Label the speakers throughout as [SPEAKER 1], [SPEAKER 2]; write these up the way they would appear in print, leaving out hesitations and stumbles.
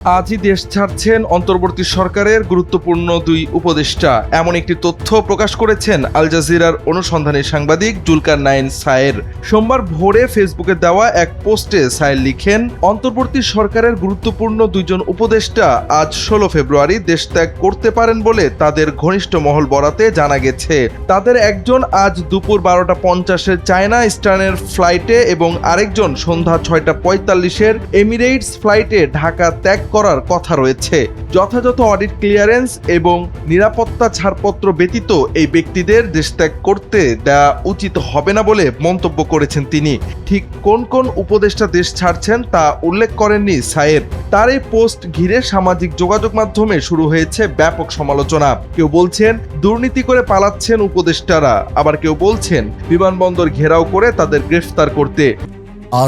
[SPEAKER 1] আজই দেশ ছাড়ছেন অন্তর্বর্তী সরকারের গুরুত্বপূর্ণ দুই উপদেষ্টা, এমন একটি তথ্য প্রকাশ করেছেন আল জাজিরার অনুসন্ধানী সাংবাদিক জুলকারনাইন সায়ের। সোমবার ভোরে ফেসবুকে দেওয়া এক পোস্টে সায়ের লিখেন, অন্তর্বর্তী সরকারের গুরুত্বপূর্ণ দুইজন উপদেষ্টা আজ 16 ফেব্রুয়ারি দেশ ত্যাগ করতে পারেন বলে তাদের ঘনিষ্ঠ মহল বরাতে জানা গেছে। তাদের একজন আজ দুপুর 12:50 চায়না ইস্টার্নের ফ্লাইটে এবং আরেকজন সন্ধ্যা 6:45 এমিরেটস ফ্লাইটে ঢাকা ত্যাগ করার কথা রয়েছে। যথাযথ অডিট ক্লিয়ারেন্স এবং নিরাপত্তা ছাড়পত্র ব্যতীত এই ব্যক্তিদের দেশ ত্যাগ করতে দেওয়া উচিত হবে না বলে মন্তব্য করেছেন তিনি। ঠিক কোন কোন উপদেষ্টা দেশ ছাড়ছেন তা উল্লেখ করেননি সায়ের। তার এই পোস্ট ঘিরে সামাজিক যোগাযোগ মাধ্যমে শুরু হয়েছে ব্যাপক সমালোচনা। কেউ বলছেন দুর্নীতি করে পালাচ্ছেন উপদেষ্টারা, আবার কেউ বলছেন বিমানবন্দর ঘেরাও করে তাদের গ্রেফতার করতে।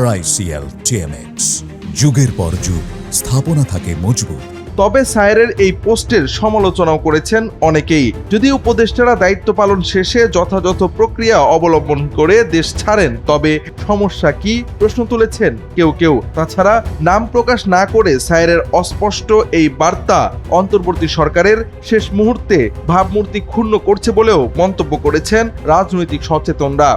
[SPEAKER 2] RICL TMX, যুগের পর যুগ স্থাপনা থাকে মজবুত।
[SPEAKER 1] তবে সায়েরের এই পোস্টের সমালোচনাও করেছেন অনেকেই। যদি উপদেষ্টারা দায়িত্ব পালন শেষে যথাযথ প্রক্রিয়া অবলম্বন করে দেশ ছাড়েন তবে সমস্যা কি, প্রশ্ন তুলেছেন কেউ কেউ। তাছাড়া নাম প্রকাশ না করে সায়েরের অস্পষ্ট এই বার্তা অন্তর্বর্তী সরকারের শেষ মুহূর্তে ভাবমূর্তি ক্ষুণ্ণ করছে বলেও মন্তব্য করেছেন রাজনৈতিক সচেতনরা।